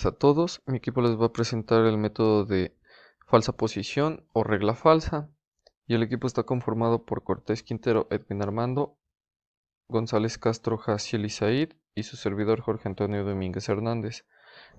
A todos, mi equipo les va a presentar el método de falsa posición o regla falsa, y el equipo está conformado por Cortés Quintero, Edwin Armando, González Castro, Jaciel y Said, y su servidor Jorge Antonio Domínguez Hernández.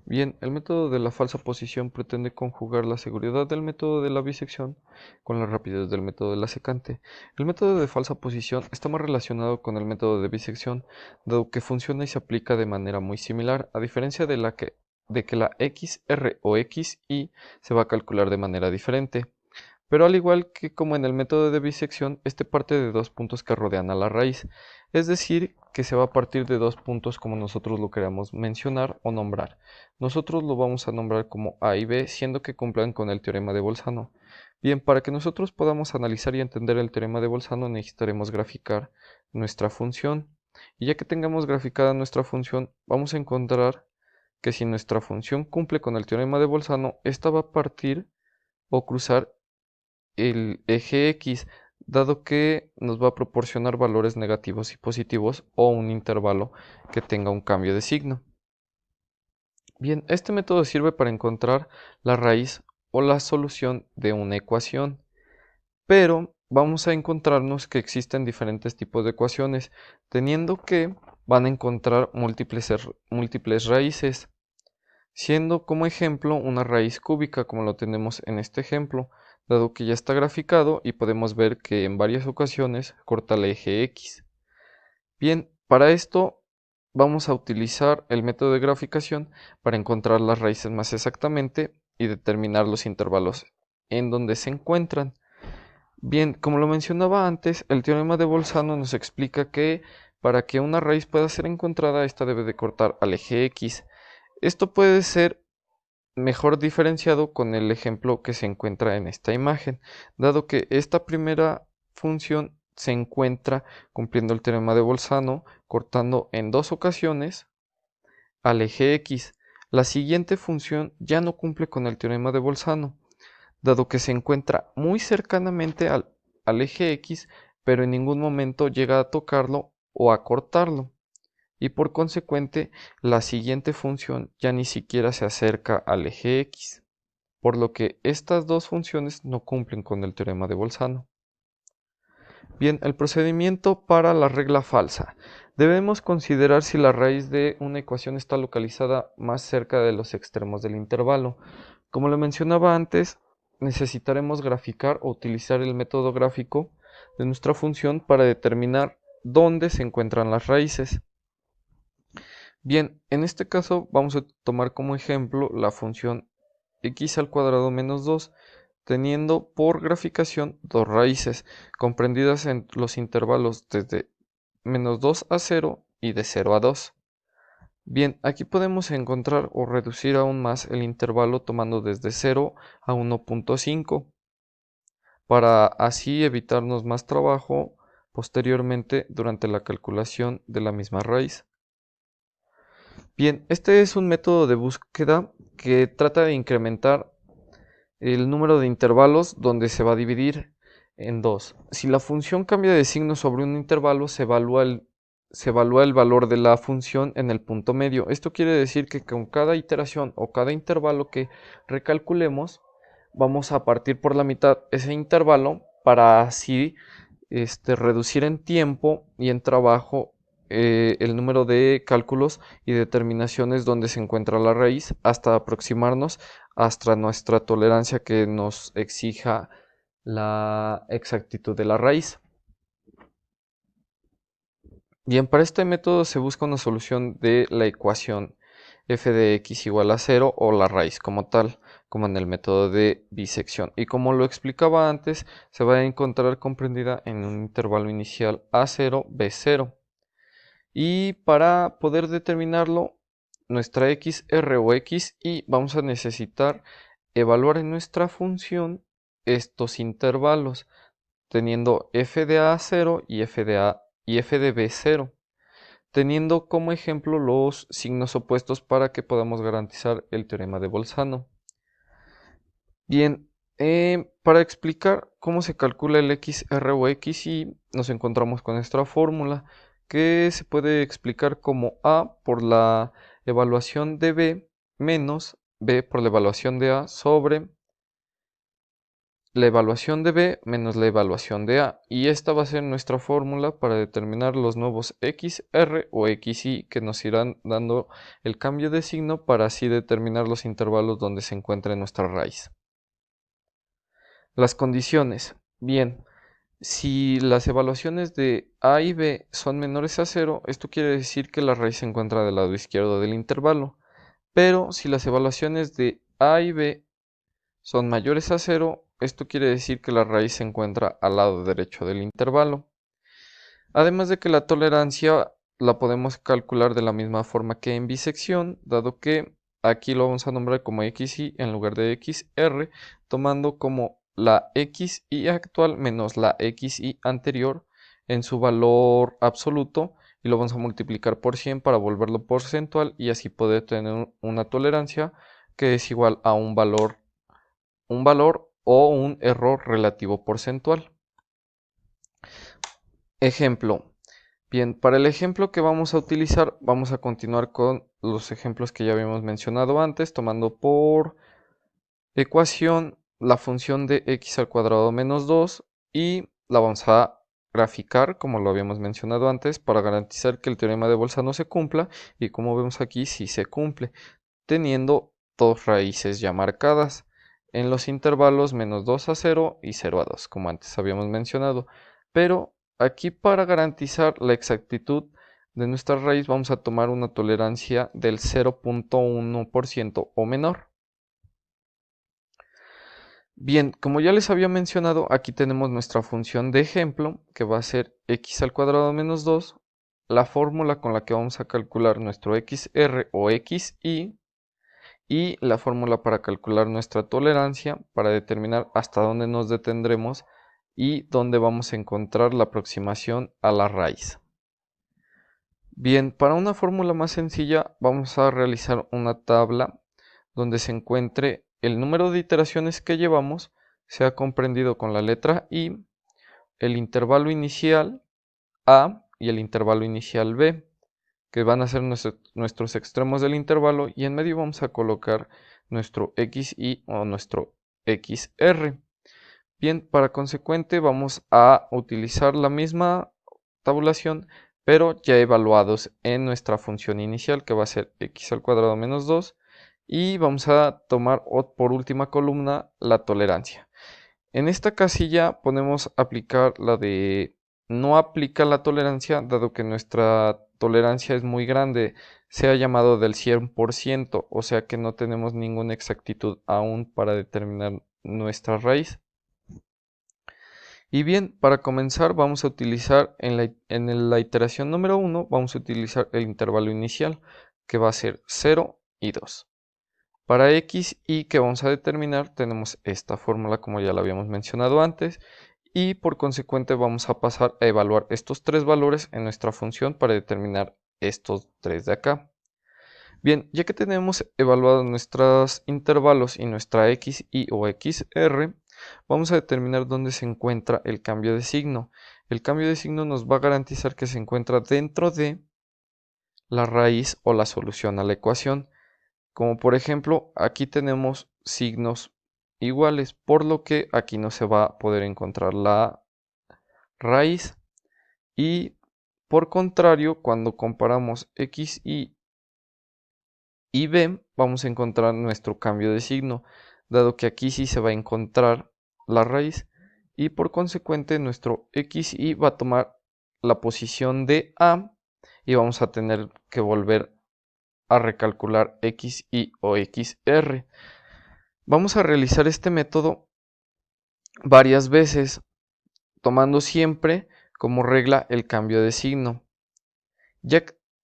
Bien, el método de la falsa posición pretende conjugar la seguridad del método de la bisección con la rapidez del método de la secante. El método de falsa posición está más relacionado con el método de bisección, dado que funciona y se aplica de manera muy similar, a diferencia de que la XR o XY se va a calcular de manera diferente. Pero al igual que como en el método de bisección, este parte de dos puntos que rodean a la raíz, es decir, que se va a partir de dos puntos como nosotros lo queramos mencionar o nombrar. Nosotros lo vamos a nombrar como A y B, siendo que cumplan con el teorema de Bolzano. Bien, para que nosotros podamos analizar y entender el teorema de Bolzano necesitaremos graficar nuestra función. Y ya que tengamos graficada nuestra función, vamos a encontrar que si nuestra función cumple con el teorema de Bolzano, esta va a partir o cruzar el eje X, dado que nos va a proporcionar valores negativos y positivos o un intervalo que tenga un cambio de signo. Bien, este método sirve para encontrar la raíz o la solución de una ecuación, pero vamos a encontrarnos que existen diferentes tipos de ecuaciones, teniendo que van a encontrar múltiples raíces, siendo como ejemplo una raíz cúbica como lo tenemos en este ejemplo, dado que ya está graficado y podemos ver que en varias ocasiones corta el eje X. Bien, para esto vamos a utilizar el método de graficación para encontrar las raíces más exactamente y determinar los intervalos en donde se encuentran. Bien, como lo mencionaba antes, el teorema de Bolzano nos explica que para que una raíz pueda ser encontrada, esta debe de cortar al eje X. Esto puede ser mejor diferenciado con el ejemplo que se encuentra en esta imagen, dado que esta primera función se encuentra cumpliendo el teorema de Bolzano, cortando en dos ocasiones al eje X. La siguiente función ya no cumple con el teorema de Bolzano, dado que se encuentra muy cercanamente al eje X, pero en ningún momento llega a tocarlo o a cortarlo, y por consecuente la siguiente función ya ni siquiera se acerca al eje X, por lo que estas dos funciones no cumplen con el teorema de Bolzano. Bien, el procedimiento para la regla falsa. Debemos considerar si la raíz de una ecuación está localizada más cerca de los extremos del intervalo. Como lo mencionaba antes, necesitaremos graficar o utilizar el método gráfico de nuestra función para determinar dónde se encuentran las raíces. Bien, en este caso vamos a tomar como ejemplo la función x al cuadrado menos 2, teniendo por graficación dos raíces, comprendidas en los intervalos desde menos 2 a 0 y de 0 a 2. Bien, aquí podemos encontrar o reducir aún más el intervalo tomando desde 0 a 1.5, para así evitarnos más trabajo posteriormente durante la calculación de la misma raíz. Bien, este es un método de búsqueda que trata de incrementar el número de intervalos donde se va a dividir en dos. Si la función cambia de signo sobre un intervalo, se evalúa el valor de la función en el punto medio. Esto quiere decir que con cada iteración o cada intervalo que recalculemos, vamos a partir por la mitad ese intervalo para así reducir en tiempo y en trabajo el número de cálculos y determinaciones donde se encuentra la raíz hasta aproximarnos hasta nuestra tolerancia que nos exija la exactitud de la raíz. Bien, para este método se busca una solución de la ecuación f de x igual a 0 o la raíz como tal, como en el método de disección. Y como lo explicaba antes, se va a encontrar comprendida en un intervalo inicial a0, b0. Y para poder determinarlo, nuestra xr o xy, vamos a necesitar evaluar en nuestra función estos intervalos, teniendo f de a0 y f de b0, teniendo como ejemplo los signos opuestos para que podamos garantizar el teorema de Bolzano. Bien, para explicar cómo se calcula el xr o xy, nos encontramos con esta fórmula que se puede explicar como A por la evaluación de B menos b por la evaluación de a sobre la evaluación de b menos la evaluación de a. Y esta va a ser nuestra fórmula para determinar los nuevos xr o xy que nos irán dando el cambio de signo para así determinar los intervalos donde se encuentra nuestra raíz. Las condiciones. Bien, si las evaluaciones de a y b son menores a 0, esto quiere decir que la raíz se encuentra del lado izquierdo del intervalo. Pero si las evaluaciones de a y b son mayores a 0, esto quiere decir que la raíz se encuentra al lado derecho del intervalo. Además de que la tolerancia la podemos calcular de la misma forma que en bisección, dado que aquí lo vamos a nombrar como xy en lugar de xr, tomando como la xy actual menos la xy anterior en su valor absoluto, y lo vamos a multiplicar por 100 para volverlo porcentual y así poder tener una tolerancia que es igual a un valor o un error relativo porcentual. Ejemplo. Bien, para el ejemplo que vamos a utilizar, vamos a continuar con los ejemplos que ya habíamos mencionado antes, tomando por ecuación la función de x al cuadrado menos 2 y la vamos a graficar como lo habíamos mencionado antes para garantizar que el teorema de Bolzano no se cumpla, y como vemos aquí sí se cumple, teniendo dos raíces ya marcadas en los intervalos menos 2 a 0 y 0 a 2, como antes habíamos mencionado. Pero aquí, para garantizar la exactitud de nuestra raíz, vamos a tomar una tolerancia del 0.1% o menor. Bien, como ya les había mencionado, aquí tenemos nuestra función de ejemplo, que va a ser x al cuadrado menos 2, la fórmula con la que vamos a calcular nuestro xr o xy, y la fórmula para calcular nuestra tolerancia para determinar hasta dónde nos detendremos y dónde vamos a encontrar la aproximación a la raíz. Bien, para una fórmula más sencilla vamos a realizar una tabla donde se encuentre el número de iteraciones que llevamos, sea comprendido con la letra i, el intervalo inicial a y el intervalo inicial b, que van a ser nuestros extremos del intervalo, y en medio vamos a colocar nuestro xy o nuestro xr. Bien, para consecuente vamos a utilizar la misma tabulación, pero ya evaluados en nuestra función inicial, que va a ser x al cuadrado menos 2, y vamos a tomar por última columna la tolerancia. En esta casilla podemos aplicar la de no aplica la tolerancia, dado que nuestra tolerancia es muy grande, se ha llamado del 100%, o sea que no tenemos ninguna exactitud aún para determinar nuestra raíz. Y bien, para comenzar vamos a utilizar en la iteración número 1, vamos a utilizar el intervalo inicial, que va a ser 0 y 2. Para x y que vamos a determinar tenemos esta fórmula como ya la habíamos mencionado antes, y por consecuente vamos a pasar a evaluar estos tres valores en nuestra función para determinar estos tres de acá. Bien, ya que tenemos evaluados nuestros intervalos y nuestra xy o xr, vamos a determinar dónde se encuentra el cambio de signo. El cambio de signo nos va a garantizar que se encuentra dentro de la raíz o la solución a la ecuación. Como por ejemplo, aquí tenemos signos iguales, por lo que aquí no se va a poder encontrar la raíz. Y por contrario, cuando comparamos xy y b, vamos a encontrar nuestro cambio de signo, dado que aquí sí se va a encontrar la raíz, y por consecuente nuestro xy va a tomar la posición de a, y vamos a tener que volver a recalcular xy o xr. Vamos a realizar este método varias veces, tomando siempre como regla el cambio de signo.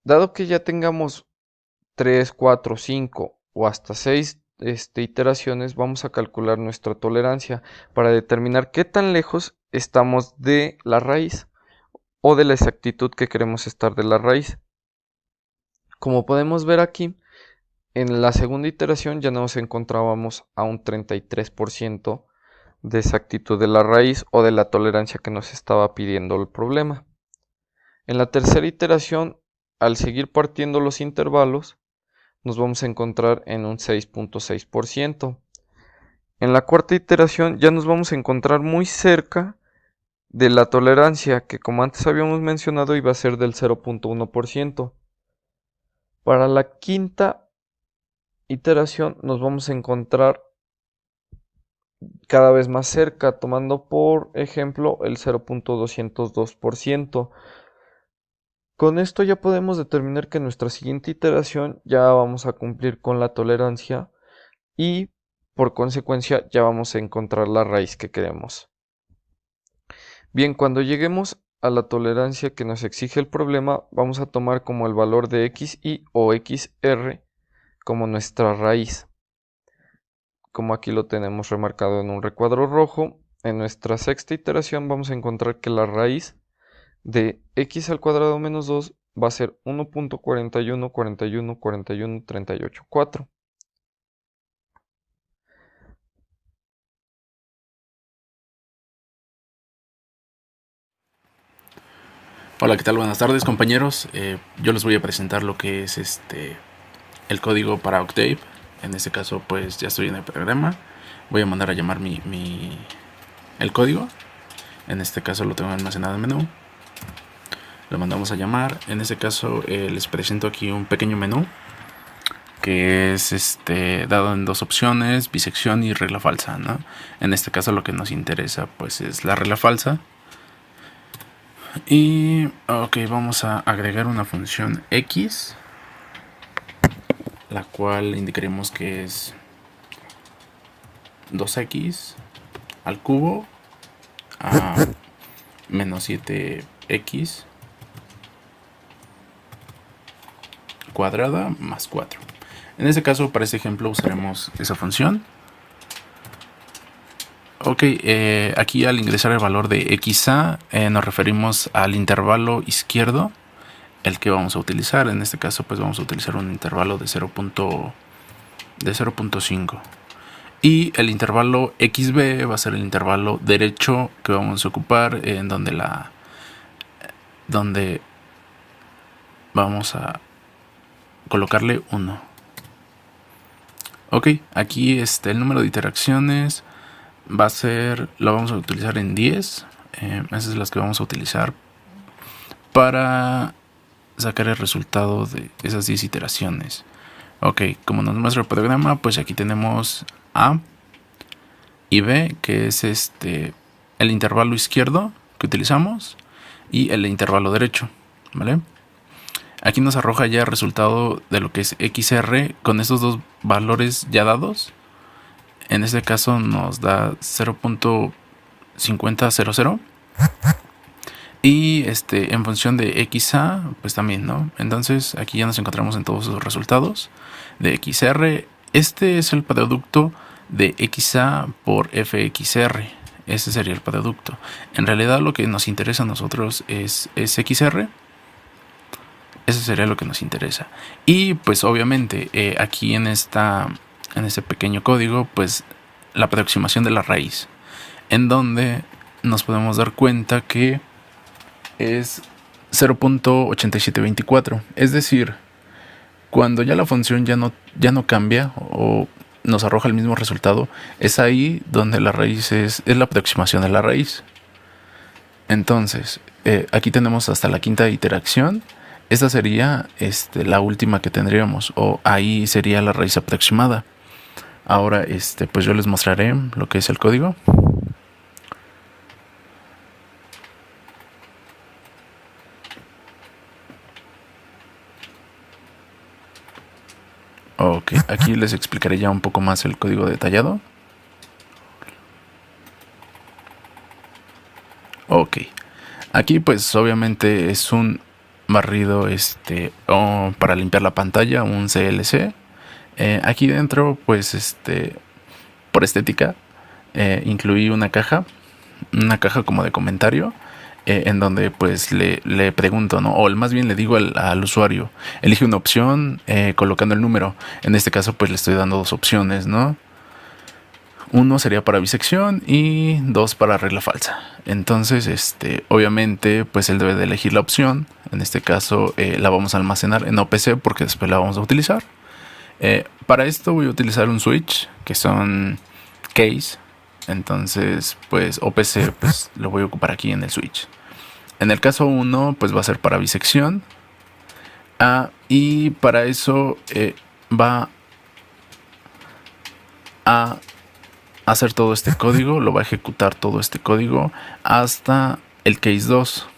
Dado que ya tengamos 3, 4, 5 o hasta 6 iteraciones, vamos a calcular nuestra tolerancia para determinar qué tan lejos estamos de la raíz o de la exactitud que queremos estar de la raíz. Como podemos ver aquí, en la segunda iteración ya nos encontrábamos a un 33% de exactitud de la raíz o de la tolerancia que nos estaba pidiendo el problema. En la tercera iteración, al seguir partiendo los intervalos, nos vamos a encontrar en un 6.6%. En la cuarta iteración ya nos vamos a encontrar muy cerca de la tolerancia, que como antes habíamos mencionado iba a ser del 0.1%. Para la quinta iteración nos vamos a encontrar cada vez más cerca, tomando por ejemplo el 0.202%. Con esto ya podemos determinar que en nuestra siguiente iteración ya vamos a cumplir con la tolerancia y por consecuencia ya vamos a encontrar la raíz que queremos. Bien, cuando lleguemos a la tolerancia que nos exige el problema, vamos a tomar como el valor de xy o xr como nuestra raíz. Como aquí lo tenemos remarcado en un recuadro rojo, en nuestra sexta iteración vamos a encontrar que la raíz de x al cuadrado menos 2 va a ser 1.41414138.4. Hola, ¿qué tal? Buenas tardes, compañeros. Yo les voy a presentar lo que es el código para Octave. En este caso, pues ya estoy en el programa. Voy a mandar a llamar el código. En este caso lo tengo almacenado en menú. Lo mandamos a llamar. En este caso les presento aquí un pequeño menú que es dado en dos opciones: bisección y regla falsa, ¿no? En este caso lo que nos interesa pues es la regla falsa. Y ok, vamos a agregar una función x, la cual indicaremos que es 2x al cubo a menos 7x cuadrada más 4. En este caso, para este ejemplo, usaremos esa función. Ok, aquí al ingresar el valor de xa nos referimos al intervalo izquierdo, el que vamos a utilizar. En este caso pues vamos a utilizar un intervalo de 0.5, y el intervalo xb va a ser el intervalo derecho que vamos a ocupar, en donde vamos a colocarle 1. Ok, aquí el número de interacciones va a ser, lo vamos a utilizar en 10. Esas son las que vamos a utilizar para sacar el resultado de esas 10 iteraciones. Ok, como nos muestra el programa, pues aquí tenemos A y B, que es el intervalo izquierdo que utilizamos, y el intervalo derecho, ¿vale? Aquí nos arroja ya el resultado de lo que es XR con estos dos valores ya dados. En este caso nos da 0.5000. Y en función de XA, pues también, ¿no? Entonces aquí ya nos encontramos en todos los resultados de XR. Este es el producto de XA por FXR. Ese sería el producto. En realidad lo que nos interesa a nosotros es XR. Eso sería lo que nos interesa. Y pues obviamente aquí en este pequeño código, pues la aproximación de la raíz, en donde nos podemos dar cuenta que es 0.8724. Es decir, cuando ya la función ya no cambia o nos arroja el mismo resultado, es ahí donde la raíz es la aproximación de la raíz. Entonces, aquí tenemos hasta la quinta iteración. Esta sería la última que tendríamos, o ahí sería la raíz aproximada. Ahora, pues yo les mostraré lo que es el código. Ok, aquí les explicaré ya un poco más el código detallado. Ok, aquí pues obviamente es un barrido para limpiar la pantalla, un CLC. Aquí dentro pues por estética incluí una caja como de comentario, en donde pues le pregunto, ¿no? O más bien le digo al usuario, elige una opción colocando el número. En este caso pues le estoy dando dos opciones, ¿no? Uno sería para bisección y 2 para regla falsa. Entonces, obviamente, pues él debe de elegir la opción. En este caso, la vamos a almacenar en OPC porque después la vamos a utilizar. Para esto voy a utilizar un switch, que son case. Entonces, pues OPC pues lo voy a ocupar aquí en el switch. En el caso 1, pues va a ser para bisección. Y para eso va a hacer todo este código, lo va a ejecutar todo este código hasta el case 2.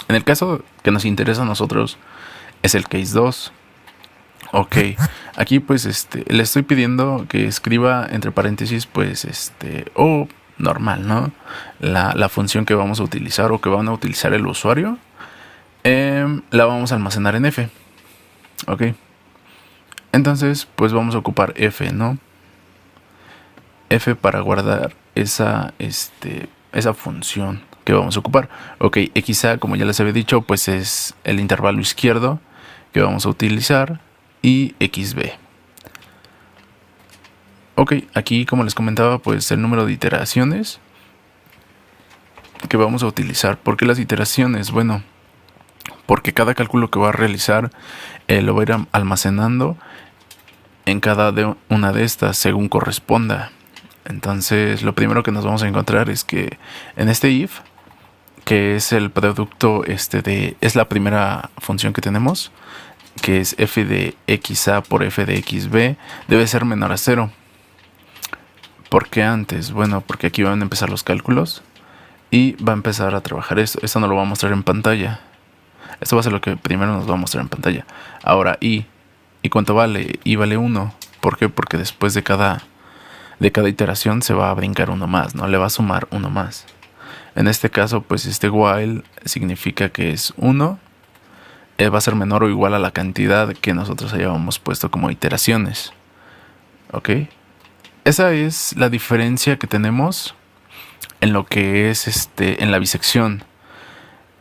En el caso que nos interesa a nosotros es el case 2. Ok, aquí pues le estoy pidiendo que escriba entre paréntesis pues o normal, ¿no? La función que vamos a utilizar o que van a utilizar el usuario, la vamos a almacenar en F. Ok, entonces pues vamos a ocupar F, ¿no? F para guardar esa función que vamos a ocupar. Ok, XA, como ya les había dicho, pues es el intervalo izquierdo que vamos a utilizar, y XB. Ok, aquí como les comentaba, pues el número de iteraciones que vamos a utilizar. ¿Por qué las iteraciones? Bueno, porque cada cálculo que va a realizar lo va a ir almacenando en cada una de estas según corresponda. Entonces lo primero que nos vamos a encontrar es que en este if, que es el producto es la primera función que tenemos, que es f de xa por f de xb, debe ser menor a 0. ¿Por qué antes? Bueno, porque aquí van a empezar los cálculos y va a empezar a trabajar esto. Esto no lo va a mostrar en pantalla. Esto va a ser lo que primero nos va a mostrar en pantalla. Ahora ¿y cuánto vale? Y vale 1. ¿Por qué? Porque después de cada iteración se va a brincar uno más, ¿no? Le va a sumar uno más. En este caso, pues while significa que es 1. Va a ser menor o igual a la cantidad que nosotros hayamos puesto como iteraciones. ¿Ok? Esa es la diferencia que tenemos en lo que es en la bisección.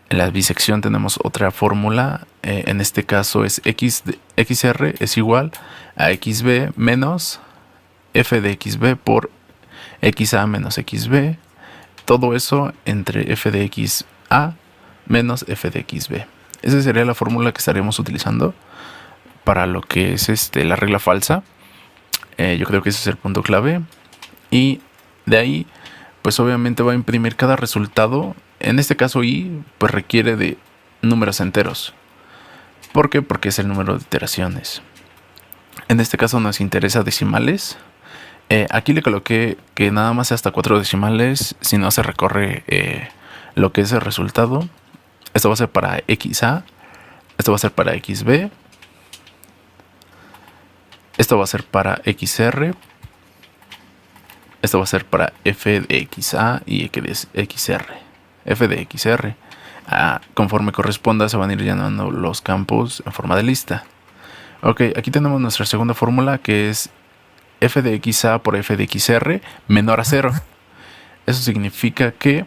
En la bisección tenemos otra fórmula. En este caso es XR es igual a XB menos f de XB por XA menos XB. Todo eso entre f de XA menos f de XB. Esa sería la fórmula que estaremos utilizando para lo que es la regla falsa. Yo creo que ese es el punto clave. Y de ahí, pues obviamente va a imprimir cada resultado. En este caso i, pues requiere de números enteros. ¿Por qué? Porque es el número de iteraciones. En este caso nos interesa decimales. Aquí le coloqué que nada más hasta 4 decimales, si no se recorre lo que es el resultado. Esto va a ser para XA, esto va a ser para XB, esto va a ser para XR, esto va a ser para F de XA y XR, F de XR. Conforme corresponda se van a ir llenando los campos en forma de lista. Ok, aquí tenemos nuestra segunda fórmula, que es f de XA por f de XR menor a 0. Eso significa que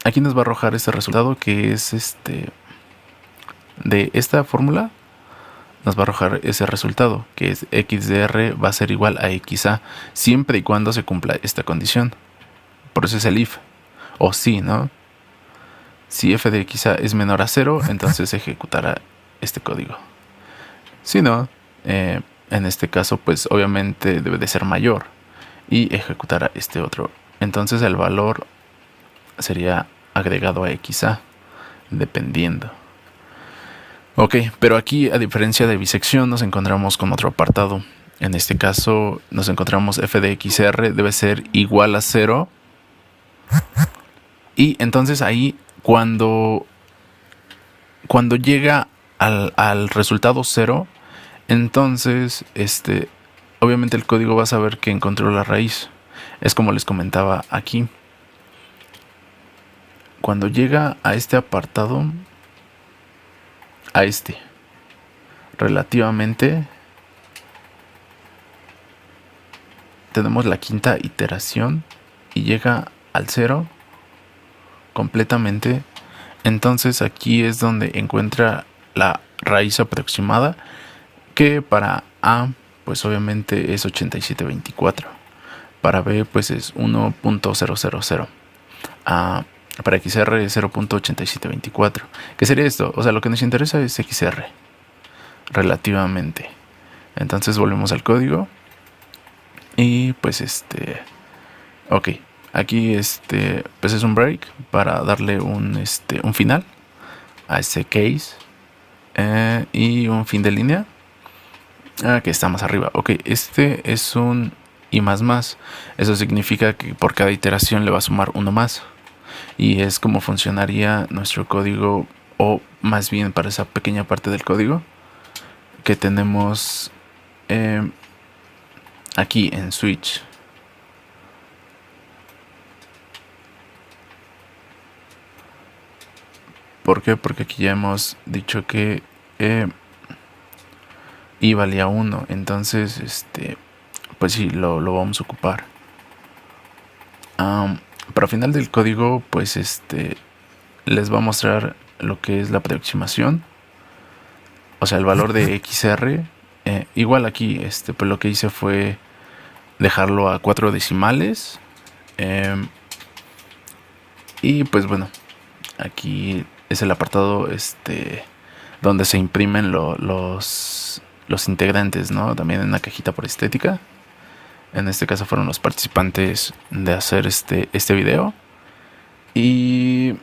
aquí nos va a arrojar este resultado, que es de esta fórmula. Nos va a arrojar ese resultado, que es x de r va a ser igual a XA, siempre y cuando se cumpla esta condición. Por eso es el if, o si, ¿no? Si f de XA es menor a 0, entonces se ejecutará este código. Si no, en este caso, pues obviamente debe de ser mayor y ejecutará este otro. Entonces el valor sería agregado a XA, dependiendo. Ok, pero aquí, a diferencia de bisección, nos encontramos con otro apartado. En este caso nos encontramos f de XR debe ser igual a 0. Y entonces ahí cuando llega al resultado 0, entonces obviamente el código va a saber que encontró la raíz. Es como les comentaba aquí. Cuando llega a este apartado, relativamente, tenemos la quinta iteración y llega al 0 completamente. Entonces aquí es donde encuentra la raíz aproximada, que para A pues obviamente es 8724, para B pues es 1.000, para XR es 0.8724. ¿Qué sería esto? O sea, lo que nos interesa es XR relativamente. Entonces volvemos al código. Y pues ok, aquí pues es un break para darle un final a este case, y un fin de línea, que está más arriba. Ok, este es un y más. Eso significa que por cada iteración le va a sumar uno más. Y es como funcionaría nuestro código, o más bien para esa pequeña parte del código que tenemos aquí en Switch. ¿Por qué? Porque aquí ya hemos dicho que y valía 1. Entonces, pues sí, lo vamos a ocupar. Para final del código, pues les va a mostrar lo que es la aproximación. O sea, el valor de XR. Igual aquí, pues lo que hice fue dejarlo a 4 decimales. Y pues bueno, aquí es el apartado donde se imprimen los integrantes, ¿no? También en una cajita por estética. En este caso fueron los participantes de hacer este video. Y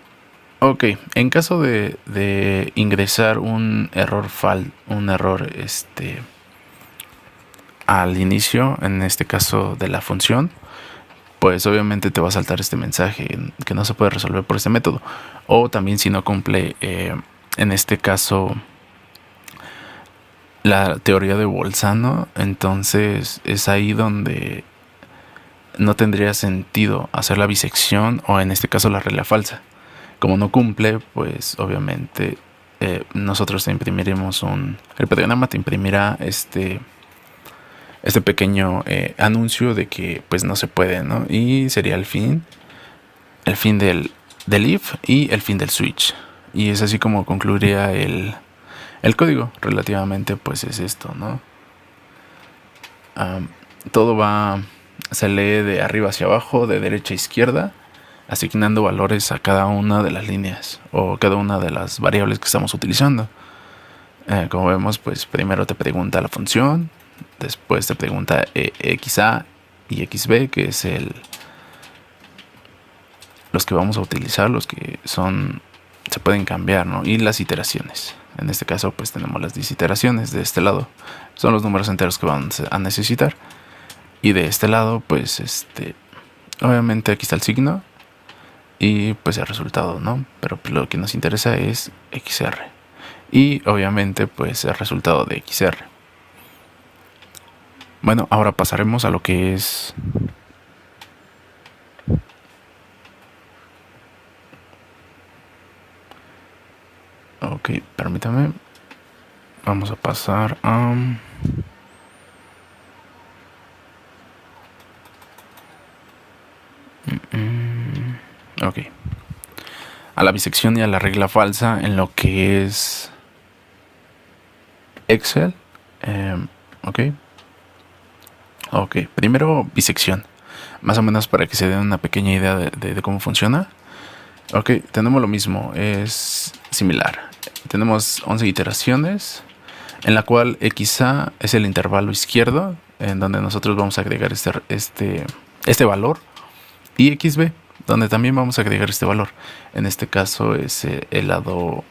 ok, en caso de ingresar un error al inicio, en este caso de la función, pues obviamente te va a saltar este mensaje que no se puede resolver por este método. O también si no cumple, en este caso, la teoría de Bolzano, entonces es ahí donde no tendría sentido hacer la bisección, o en este caso la regla falsa. Como no cumple, pues obviamente nosotros te imprimiremos el programa te imprimirá este pequeño anuncio de que pues no se puede, ¿no? Y sería el fin del if y el fin del switch. Y es así como concluiría el código. Relativamente pues es esto, ¿no? Todo se lee de arriba hacia abajo, de derecha a izquierda, asignando valores a cada una de las líneas o cada una de las variables que estamos utilizando. Como vemos, pues primero te pregunta la función, después te pregunta XA y XB, que es los que vamos a utilizar, los que se pueden cambiar, ¿no? Y las iteraciones. En este caso, pues tenemos las 10 iteraciones. De este lado son los números enteros que vamos a necesitar. Y de este lado, pues obviamente aquí está el signo y pues el resultado, ¿no? Pero pues, lo que nos interesa es XR. Y obviamente pues el resultado de XR. Bueno, ahora pasaremos a lo que es ok, permítame. Vamos a pasar a ok, a la bisección y a la regla falsa en lo que es Excel. Ok, primero bisección, más o menos para que se den una pequeña idea de cómo funciona. Ok, tenemos lo mismo, es similar. Tenemos 11 iteraciones, en la cual XA es el intervalo izquierdo, en donde nosotros vamos a agregar este valor, y XB, donde también vamos a agregar este valor. En este caso es el lado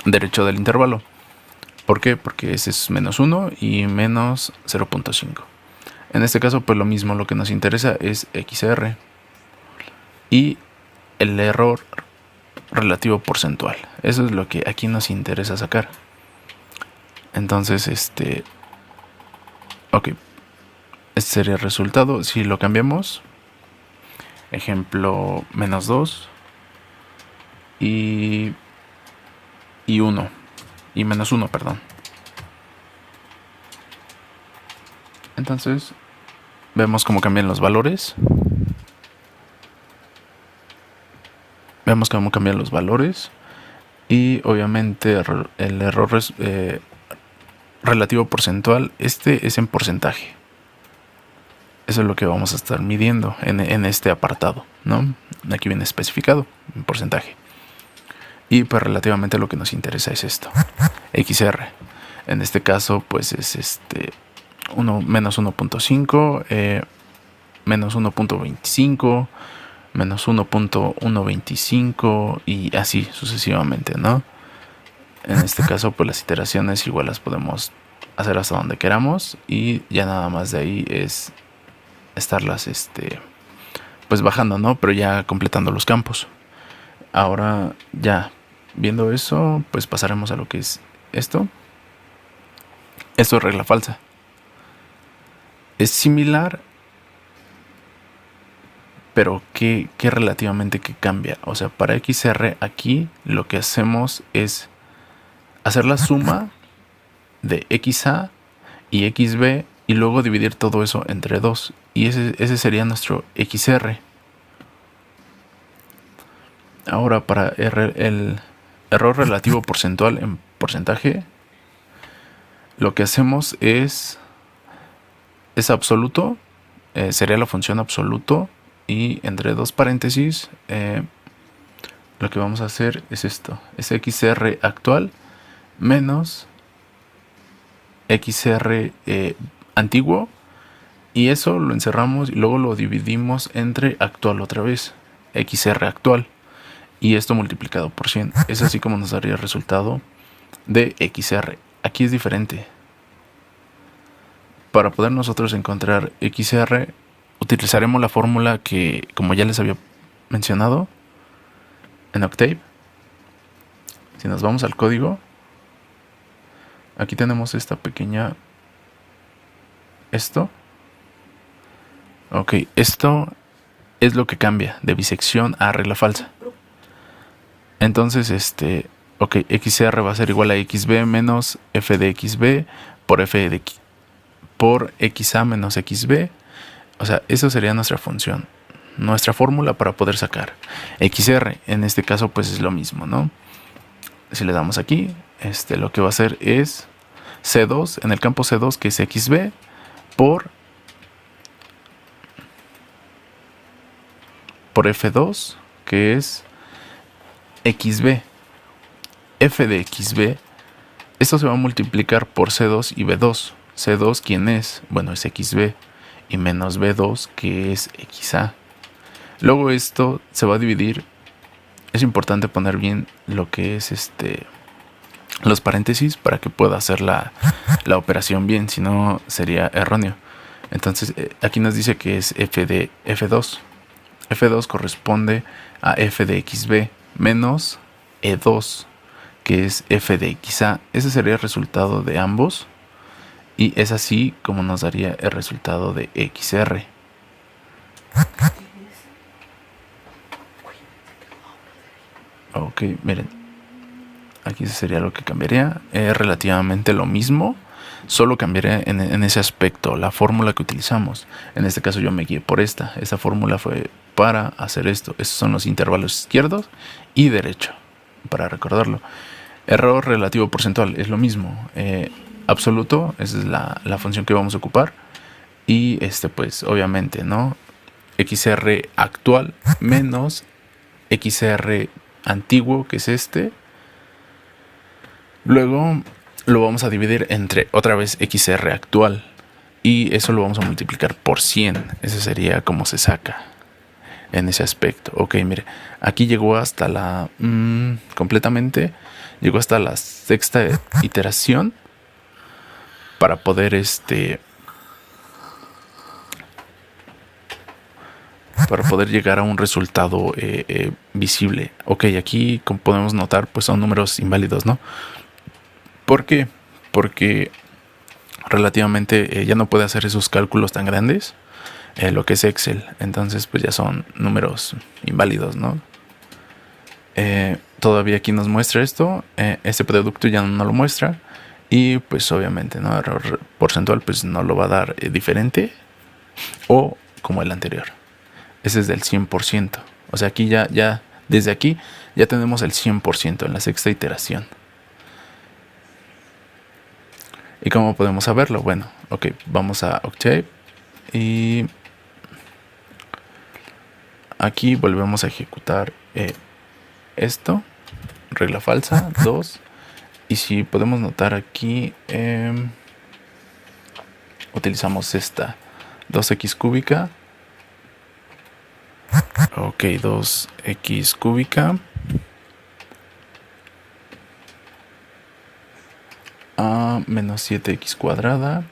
derecho del intervalo. ¿Por qué? Porque ese es -1 y menos 0.5. En este caso, pues lo mismo, lo que nos interesa es XR y el error relativo porcentual. Eso es lo que aquí nos interesa sacar. Entonces, ok, este sería el resultado. Si lo cambiamos, ejemplo, -2 y 1 y -1, perdón. Entonces vemos cómo cambian los valores. Y obviamente el error relativo porcentual, es en porcentaje. Eso es lo que vamos a estar midiendo en este apartado, ¿no? Aquí viene especificado en porcentaje. Y pues relativamente lo que nos interesa es esto, XR. En este caso pues es menos 1.5, menos 1.25, menos 1.125 y así sucesivamente, ¿no? En este caso, pues las iteraciones igual las podemos hacer hasta donde queramos y ya nada más de ahí es estarlas pues bajando, ¿no? Pero ya completando los campos. Ahora ya viendo eso, pues pasaremos a lo que es esto. Esto es regla falsa. Es similar, pero que relativamente que cambia. O sea, para XR aquí lo que hacemos es hacer la suma de XA y XB y luego dividir todo eso entre 2. Y ese sería nuestro XR. Ahora para el error relativo porcentual en porcentaje, lo que hacemos es absoluto, sería la función absoluto, y entre dos paréntesis lo que vamos a hacer es esto, es XR actual menos XR antiguo, y eso lo encerramos y luego lo dividimos entre actual otra vez, XR actual, y esto multiplicado por 100. Es así como nos daría el resultado de XR. Aquí es diferente. Para poder nosotros encontrar XR, utilizaremos la fórmula que, como ya les había mencionado, en Octave. Si nos vamos al código, aquí tenemos esta pequeña... Esto. Ok, esto es lo que cambia de bisección a regla falsa. Entonces, ok, XR va a ser igual a XB menos f de XB por por XA menos XB. O sea, eso sería nuestra función, nuestra fórmula para poder sacar XR. En este caso, pues es lo mismo, ¿no? Si le damos aquí, lo que va a hacer es C2, en el campo C2, que es XB, por F2, que es XB. F de XB, esto se va a multiplicar por C2 y B2. C2, ¿quién es? Bueno, es XB. Y menos B2, que es XA. Luego esto se va a dividir. Es importante poner bien lo que es los paréntesis para que pueda hacer la operación bien, si no sería erróneo. Entonces aquí nos dice que es F de F2. F2 corresponde a F de XB menos E2, que es F de XA. Ese sería el resultado de ambos. Y es así como nos daría el resultado de XR. Ok, miren. Aquí sería lo que cambiaría. Es relativamente lo mismo. Solo cambiaría en ese aspecto la fórmula que utilizamos. En este caso yo me guié por esta. Esta fórmula fue para hacer esto. Estos son los intervalos izquierdos y derecho. Para recordarlo. Error relativo porcentual es lo mismo. Absoluto, esa es la función que vamos a ocupar. Y pues obviamente, ¿no? XR actual menos XR antiguo, que es este. Luego lo vamos a dividir entre otra vez XR actual. Y eso lo vamos a multiplicar por 100. Ese sería como se saca en ese aspecto. Ok, mire, aquí llegó hasta la... completamente. Llegó hasta la sexta iteración. Para poder para poder llegar a un resultado visible. Ok, aquí como podemos notar, pues son números inválidos, ¿no? ¿Por qué? Porque relativamente ya no puede hacer esos cálculos tan grandes, lo que es Excel. Entonces pues ya son números inválidos, ¿no? Todavía aquí nos muestra esto. Este producto ya no lo muestra. Y pues obviamente, ¿no? Error porcentual pues no lo va a dar diferente o como el anterior. Ese es del 100%. O sea, aquí ya desde aquí ya tenemos el 100% en la sexta iteración. ¿Y cómo podemos saberlo? Bueno, ok, vamos a Octave y aquí volvemos a ejecutar esto, regla falsa, 2. Y si podemos notar aquí, utilizamos esta 2x cúbica. Ok, 2x cúbica a menos 7x cuadrada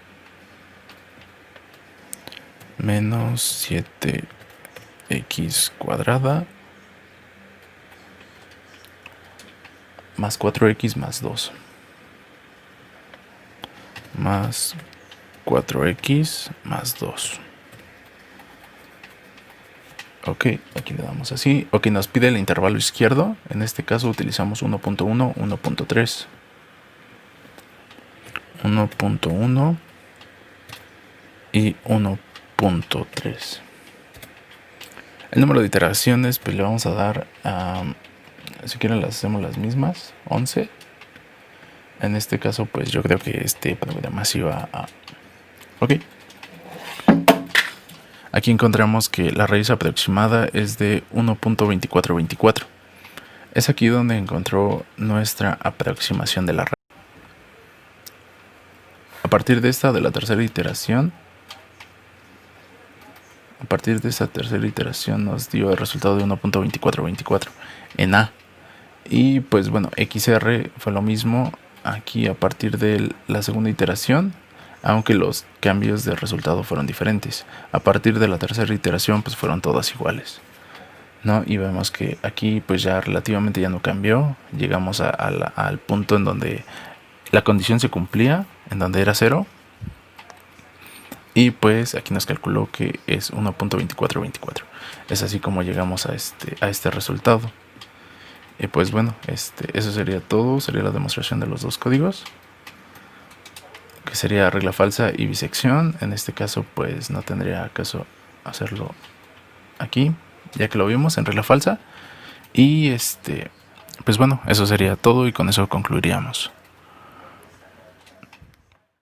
menos 7x cuadrada más 4x más 2 más 4x más 2. Ok, aquí le damos así. Ok, nos pide el intervalo izquierdo. En este caso utilizamos 1.1, 1.3. 1.1 y 1.3. El número de iteraciones, pues le vamos a dar, si quieren las hacemos las mismas, 11. En este caso, pues yo creo que este programa sí va a... Ok. Aquí encontramos que la raíz aproximada es de 1.2424. Es aquí donde encontró nuestra aproximación de la raíz. A partir de esta, de la tercera iteración, nos dio el resultado de 1.2424 en A. Y pues bueno, XR fue lo mismo aquí a partir de la segunda iteración, aunque los cambios de resultado fueron diferentes. A partir de la tercera iteración pues fueron todas iguales, ¿no? Y vemos que aquí pues ya relativamente ya no cambió. Llegamos al punto en donde la condición se cumplía, en donde era 0. Y pues aquí nos calculó que es 1.2424. Es así como llegamos a este resultado. Y pues bueno, eso sería todo. Sería la demostración de los dos códigos, que sería regla falsa y bisección. En este caso pues no tendría caso hacerlo aquí, ya que lo vimos en regla falsa. Y pues bueno, eso sería todo y con eso concluiríamos.